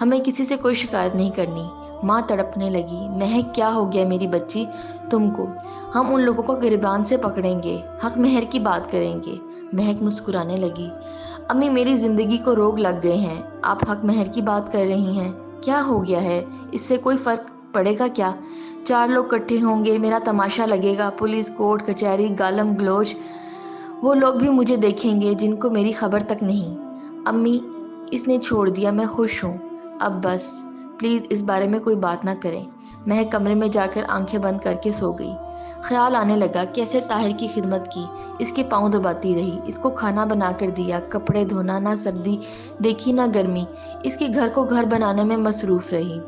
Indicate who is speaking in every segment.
Speaker 1: ہمیں کسی سے کوئی شکایت نہیں کرنی۔ ماں تڑپنے لگی، مہک کیا ہو گیا میری بچی تم کو؟ ہم ان لوگوں کو گریبان سے پکڑیں گے، حق مہر کی بات کریں گے۔ مہک مسکرانے لگی۔ امی میری زندگی کو روگ لگ گئے ہیں، آپ حق مہر کی بات کر رہی ہیں؟ کیا ہو گیا ہے؟ اس سے کوئی فرق پڑے گا کیا؟ 4 لوگ کٹھے ہوں گے، میرا تماشا لگے گا، پولیس، کورٹ کچہری، گالم گلوچ، وہ لوگ بھی مجھے دیکھیں گے جن کو میری خبر تک نہیں۔ امی اس نے چھوڑ دیا، میں خوش ہوں، اب بس پلیز اس بارے میں کوئی بات نہ کریں۔ مہک کمرے میں جا کر آنکھیں بند کر کے سو گئی۔ خیال آنے لگا کیسے طاہر کی خدمت کی، اس کے پاؤں دباتی رہی، اس کو کھانا بنا کر دیا، کپڑے دھونا، نہ سردی دیکھی نہ گرمی، اس کے گھر کو گھر بنانے میں مصروف رہی۔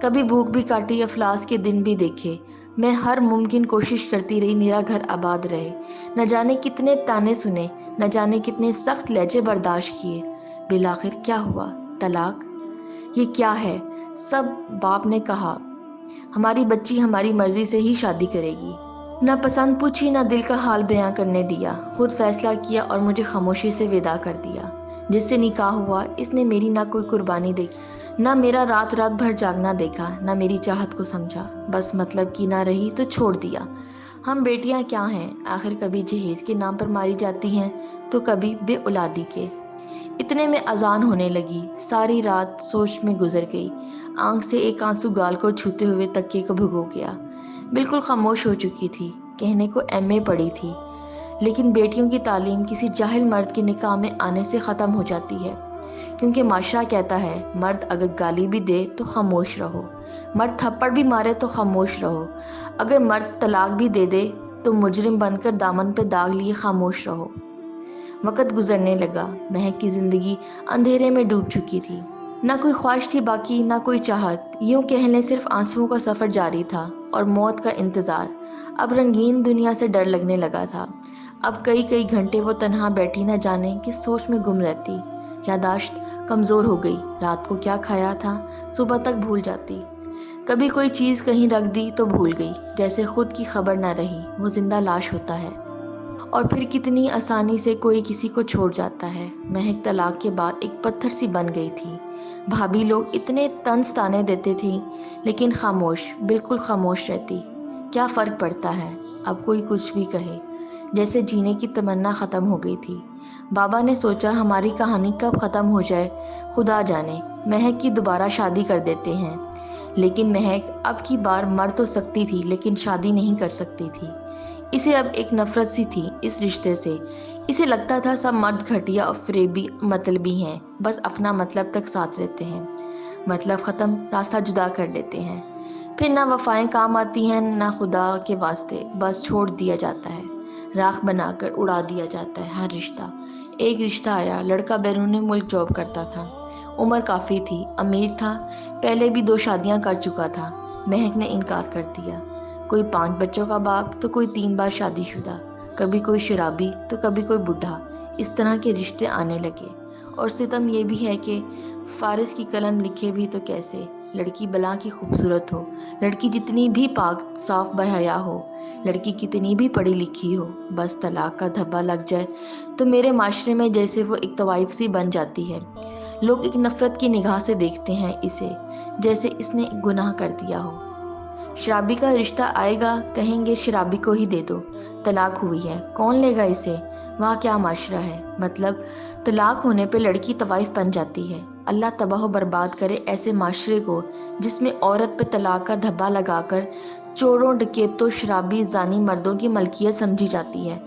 Speaker 1: کبھی بھوک بھی کاٹی، افلاس کے دن بھی دیکھے۔ میں ہر ممکن کوشش کرتی رہی میرا گھر آباد رہے، نہ جانے کتنے تانے سنے، نہ جانے کتنے سخت لہجے برداشت کیے۔ بالآخر کیا ہوا؟ طلاق؟ یہ کیا ہے؟ سب باپ نے کہا ہماری بچی ہماری مرضی سے ہی شادی کرے گی، نہ پسند پوچھی، نہ دل کا حال بیان کرنے دیا، خود فیصلہ کیا اور مجھے خاموشی سے وداع کر دیا۔ جس سے نکاح ہوا اس نے میری نہ کوئی قربانی دیکھی، نہ میرا رات رات بھر جاگنا دیکھا، نہ میری چاہت کو سمجھا، بس مطلب کی نہ رہی تو چھوڑ دیا۔ ہم بیٹیاں کیا ہیں، آخر کبھی جہیز کے نام پر ماری جاتی ہیں تو کبھی بے اولادی کے۔ اتنے میں اذان ہونے لگی، ساری رات سوچ میں گزر گئی، آنکھ سے ایک آنسو گال کو چھوتے ہوئے تکیے کو بھگو گیا۔ بالکل خاموش ہو چکی تھی، کہنے کو ایم اے پڑھی تھی، لیکن بیٹیوں کی تعلیم کسی جاہل مرد کے نکاح میں آنے سے ختم ہو جاتی ہے، کیونکہ معاشرہ کہتا ہے مرد اگر گالی بھی دے تو خاموش رہو، مرد تھپڑ بھی مارے تو خاموش رہو، اگر مرد طلاق بھی دے دے تو مجرم بن کر دامن پہ داغ لیے خاموش رہو۔ وقت گزرنے لگا، مہک کی زندگی اندھیرے میں ڈوب چکی تھی، نہ کوئی خواہش تھی باقی، نہ کوئی چاہت، یوں کہہ لیں صرف آنسوؤں کا سفر جاری تھا اور موت کا انتظار۔ اب رنگین دنیا سے ڈر لگنے لگا تھا، اب کئی کئی گھنٹے وہ تنہا بیٹھی نہ جانے کس سوچ میں گم رہتی، یادداشت کمزور ہو گئی، رات کو کیا کھایا تھا صبح تک بھول جاتی، کبھی کوئی چیز کہیں رکھ دی تو بھول گئی، جیسے خود کی خبر نہ رہی، وہ زندہ لاش ہوتا ہے اور پھر کتنی آسانی سے کوئی کسی کو چھوڑ جاتا ہے۔ مہک طلاق کے بعد ایک پتھر سی بن گئی تھی، بھابھی لوگ اتنے طنز تانے دیتے تھی لیکن خاموش، بالکل خاموش رہتی۔ کیا فرق پڑتا ہے، اب کوئی کچھ بھی کہے، جیسے جینے کی تمنا ختم ہو گئی تھی۔ بابا نے سوچا ہماری کہانی کب ختم ہو جائے خدا جانے، مہک کی دوبارہ شادی کر دیتے ہیں، لیکن مہک اب کی بار مر تو سکتی تھی لیکن شادی نہیں کر سکتی تھی۔ اسے اب ایک نفرت سی تھی اس رشتے سے، اسے لگتا تھا سب مرد گھٹیا اور فریبی مطلبی ہیں، بس اپنا مطلب تک ساتھ رہتے ہیں، مطلب ختم راستہ جدا کر لیتے ہیں، پھر نہ وفائیں کام آتی ہیں نہ خدا کے واسطے، بس چھوڑ دیا جاتا ہے، راکھ بنا کر اڑا دیا جاتا ہے ہر رشتہ۔ ایک رشتہ آیا، لڑکا بیرون ملک جاب کرتا تھا، عمر کافی تھی، امیر تھا، پہلے بھی 2 شادیاں کر چکا تھا۔ مہک نے انکار کر دیا، کوئی 5 بچوں کا باپ تو کوئی 3 بار شادی شدہ، کبھی کوئی شرابی تو کبھی کوئی بڈھا، اس طرح کے رشتے آنے لگے۔ اور ستم یہ بھی ہے کہ فارس کی قلم لکھے بھی تو کیسے، لڑکی بلا کی خوبصورت ہو، لڑکی جتنی بھی پاک صاف بحیا ہو، لڑکی کتنی بھی پڑھی لکھی ہو، بس طلاق کا دھبا لگ جائے تو میرے معاشرے میں جیسے وہ ایک طوائف سی بن جاتی ہے، لوگ ایک نفرت کی نگاہ سے دیکھتے ہیں اسے، جیسے اس نے ایک گناہ کر دیا ہو۔ شرابی کا رشتہ آئے گا، کہیں گے شرابی کو ہی دے دو، طلاق ہوئی ہے، کون لے گا اسے؟ وہاں کیا معاشرہ ہے، مطلب طلاق ہونے پہ لڑکی طوائف بن جاتی ہے۔ اللہ تباہ و برباد کرے ایسے معاشرے کو جس میں عورت پہ طلاق کا دھبا لگا کر چوروں، ڈکیتوں، شرابی، زانی مردوں کی ملکیت سمجھی جاتی ہے۔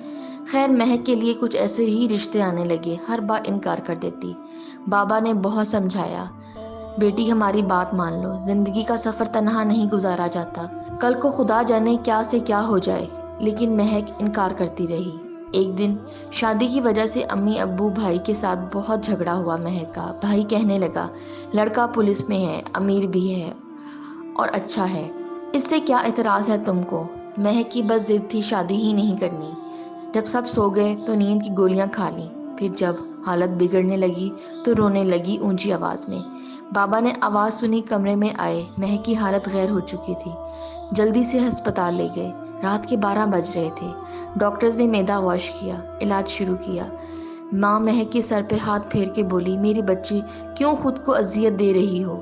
Speaker 1: خیر مہک کے لیے کچھ ایسے ہی رشتے آنے لگے، ہر بار انکار کر دیتی۔ بابا نے بہت سمجھایا، بیٹی ہماری بات مان لو، زندگی کا سفر تنہا نہیں گزارا جاتا، کل کو خدا جانے کیا سے کیا ہو جائے، لیکن مہک انکار کرتی رہی۔ ایک دن شادی کی وجہ سے امی ابو بھائی کے ساتھ بہت جھگڑا ہوا مہک کا۔ بھائی کہنے لگا لڑکا پولیس میں ہے، امیر بھی ہے اور اچھا ہے، اس سے کیا اعتراض ہے تم کو؟ مہک کی بس ضد تھی شادی ہی نہیں کرنی۔ جب سب سو گئے تو نیند کی گولیاں کھا لیں، پھر جب حالت بگڑنے لگی تو رونے لگی اونچی آواز میں۔ بابا نے آواز سنی، کمرے میں آئے، مہک کی حالت غیر ہو چکی تھی، جلدی سے ہسپتال لے گئے۔ رات کے 12 بج رہے تھے، ڈاکٹرز نے معدہ واش کیا، علاج شروع کیا۔ ماں مہک کے سر پہ ہاتھ پھیر کے بولی میری بچی کیوں خود کو اذیت دے رہی ہو،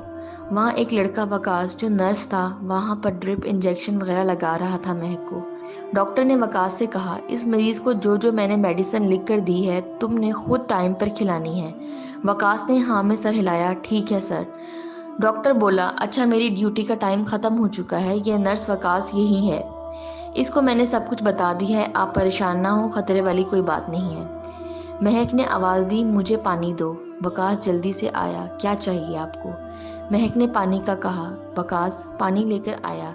Speaker 1: وہاں ایک لڑکا وکاس جو نرس تھا وہاں پر ڈرپ انجیکشن وغیرہ لگا رہا تھا مہک کو۔ ڈاکٹر نے وکاس سے کہا، اس مریض کو جو میں نے میڈیسن لکھ کر دی ہے تم نے خود ٹائم پر کھلانی ہے۔ وکاس نے ہاں میں سر ہلایا، ٹھیک ہے سر۔ ڈاکٹر بولا، اچھا میری ڈیوٹی کا ٹائم ختم ہو چکا ہے، یہ نرس وکاس یہی ہے، اس کو میں نے سب کچھ بتا دی ہے، آپ پریشان نہ ہو، خطرے والی کوئی بات نہیں ہے۔ مہک نے آواز دی، مجھے پانی دو۔ وکاس جلدی سے آیا، کیا چاہیے آپ کو؟ مہک نے پانی کا کہا۔ وکاس پانی لے کر آیا،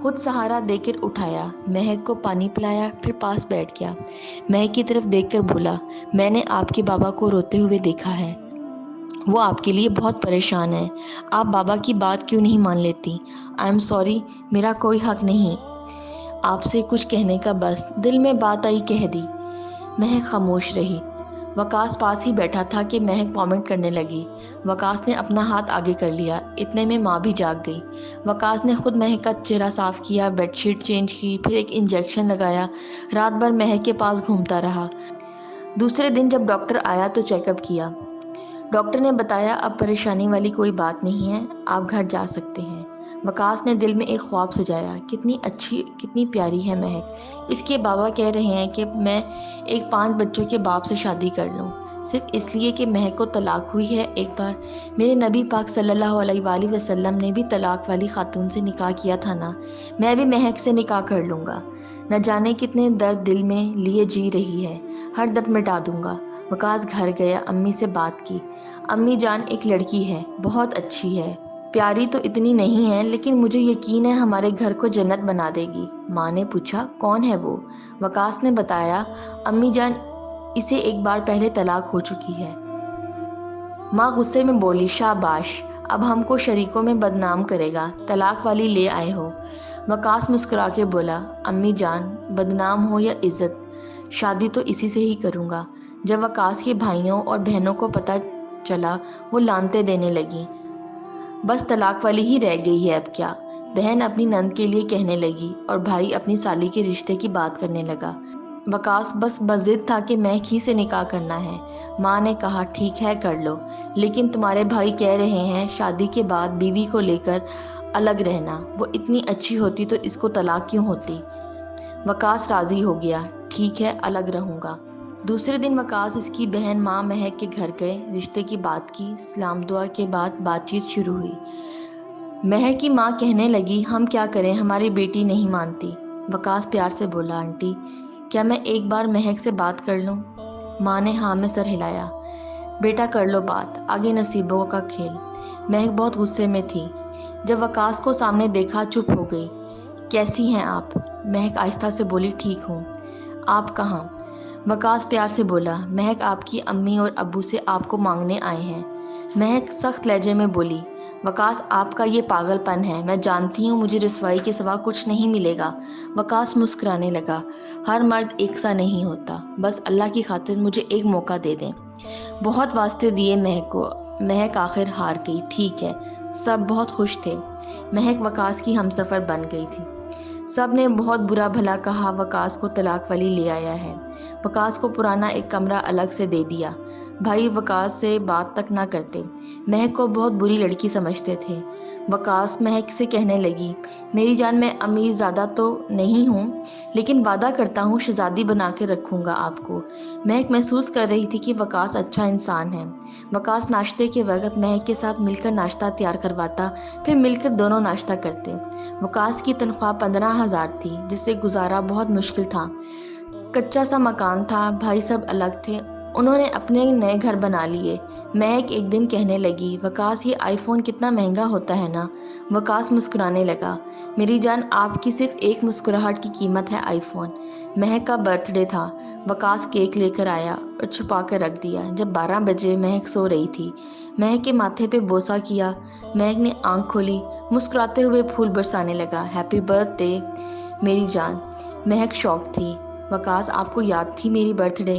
Speaker 1: خود سہارا دے کر اٹھایا، مہک کو پانی پلایا، پھر پاس بیٹھ گیا۔ مہک کی طرف دیکھ کر بولا، میں نے آپ کے بابا کو روتے ہوئے دیکھا ہے، وہ آپ کے لیے بہت پریشان ہے، آپ بابا کی بات کیوں نہیں مان لیتی؟ آئی ایم سوری، میرا کوئی حق نہیں آپ سے کچھ کہنے کا، بس دل میں بات آئی کہہ دی۔ مہک خاموش رہی۔ وکاس پاس ہی بیٹھا تھا کہ مہک وامٹ کرنے لگی۔ وکاس نے اپنا ہاتھ آگے کر لیا، اتنے میں ماں بھی جاگ گئی۔ وکاس نے خود مہک کا چہرہ صاف کیا، بیڈ شیٹ چینج کی، پھر ایک انجیکشن لگایا، رات بھر مہک کے پاس گھومتا رہا۔ دوسرے دن جب ڈاکٹر آیا تو چیک اپ کیا۔ ڈاکٹر نے بتایا اب پریشانی والی کوئی بات نہیں ہے، آپ گھر جا سکتے ہیں۔ وکاس نے دل میں ایک خواب سجایا، کتنی اچھی کتنی پیاری ہے مہک، اس کے بابا کہہ رہے ہیں کہ میں ایک 5 بچوں کے باپ سے شادی کر لوں، صرف اس لیے کہ مہک کو طلاق ہوئی ہے ایک بار۔ میرے نبی پاک صلی اللہ علیہ وآلہ وسلم نے بھی طلاق والی خاتون سے نکاح کیا تھا نا، میں بھی مہک سے نکاح کر لوں گا، نہ جانے کتنے درد دل میں لیے جی رہی ہے، ہر درد مٹا دوں گا۔ وکاس گھر گیا، امی سے بات کی۔ امی جان ایک لڑکی ہے، بہت اچھی ہے، پیاری تو اتنی نہیں ہے لیکن مجھے یقین ہے ہمارے گھر کو جنت بنا دے گی۔ ماں نے پوچھا، کون ہے وہ؟ وکاس نے بتایا، امی جان اسے ایک بار پہلے طلاق ہو چکی ہے۔ ماں غصے میں بولی، شاباش، اب ہم کو شریکوں میں بدنام کرے گا، طلاق والی لے آئے ہو۔ وکاس مسکرا کے بولا، امی جان بدنام ہو یا عزت، شادی تو اسی سے ہی کروں گا۔ جب وکاس کے بھائیوں اور بہنوں کو پتہ چلا وہ لانتے دینے لگی، بس طلاق والی ہی رہ گئی ہے اب کیا۔ بہن اپنی نند کے لیے کہنے لگی اور بھائی اپنی سالی کے رشتے کی بات کرنے لگا۔ وکاس بس بضد تھا کہ مہک ہی سے نکاح کرنا ہے۔ ماں نے کہا، ٹھیک ہے کر لو، لیکن تمہارے بھائی کہہ رہے ہیں شادی کے بعد بیوی کو لے کر الگ رہنا، وہ اتنی اچھی ہوتی تو اس کو طلاق کیوں ہوتی؟ وکاس راضی ہو گیا، ٹھیک ہے الگ رہوں گا۔ دوسرے دن وکاس اس کی بہن ماں مہک کے گھر گئے، رشتے کی بات کی، سلام دعا کے بعد بات چیت شروع ہوئی۔ مہک کی ماں کہنے لگی، ہم کیا کریں ہماری بیٹی نہیں مانتی۔ وکاس پیار سے بولا، آنٹی کیا میں ایک بار مہک سے بات کر لوں؟ ماں نے ہاں میں سر ہلایا، بیٹا کر لو بات، آگے نصیبوں کا کھیل۔ مہک بہت غصے میں تھی، جب وکاس کو سامنے دیکھا چپ ہو گئی۔ کیسی ہیں آپ؟ مہک آہستہ سے بولی، ٹھیک ہوں، آپ کہاں؟ وکاس پیار سے بولا، مہک آپ کی امی اور ابو سے آپ کو مانگنے آئے ہیں۔ مہک سخت لہجے میں بولی، وکاس آپ کا یہ پاگل پن ہے، میں جانتی ہوں مجھے رسوائی کے سوا کچھ نہیں ملے گا۔ وکاس مسکرانے لگا، ہر مرد ایک سا نہیں ہوتا، بس اللہ کی خاطر مجھے ایک موقع دے دیں۔ بہت واسطے دیے مہک کو، مہک آخر ہار گئی، ٹھیک ہے۔ سب بہت خوش تھے، مہک وکاس کی ہمسفر بن گئی تھی۔ سب نے بہت برا بھلا کہا وکاس کو طلاق والی لے آیا ہے۔ وکاس کو پرانا ایک کمرہ الگ سے دے دیا۔ بھائی وکاس سے بات تک نہ کرتے، مہک کو بہت بری لڑکی سمجھتے تھے۔ وکاس مہک سے کہنے لگی، میری جان میں امیر زیادہ تو نہیں ہوں لیکن وعدہ کرتا ہوں شہزادی بنا کے رکھوں گا آپ کو۔ مہک محسوس کر رہی تھی کہ وکاس اچھا انسان ہے۔ وکاس ناشتے کے وقت مہک کے ساتھ مل کر ناشتہ تیار کرواتا، پھر مل کر دونوں ناشتہ کرتے۔ وکاس کی تنخواہ 15,000 تھی جس سے گزارا بہت مشکل تھا، کچا سا مکان تھا، بھائی سب الگ تھے، انہوں نے اپنے نئے گھر بنا لیے۔ مہک ایک دن کہنے لگی، وکاس یہ آئی فون کتنا مہنگا ہوتا ہے نا؟ وکاس مسکرانے لگا، میری جان آپ کی صرف ایک مسکراہٹ کی قیمت ہے آئی فون۔ مہک کا برتھ ڈے تھا، وکاس کیک لے کر آیا اور چھپا کر رکھ دیا۔ جب 12 بجے مہک سو رہی تھی، مہک کے ماتھے پہ بوسہ کیا، مہک نے آنکھ کھولی، مسکراتے ہوئے پھول برسانے لگا، ہیپی برتھ ڈے میری جان۔ مہک شاک تھی، وکاس آپ کو یاد تھی میری برتھ ڈے؟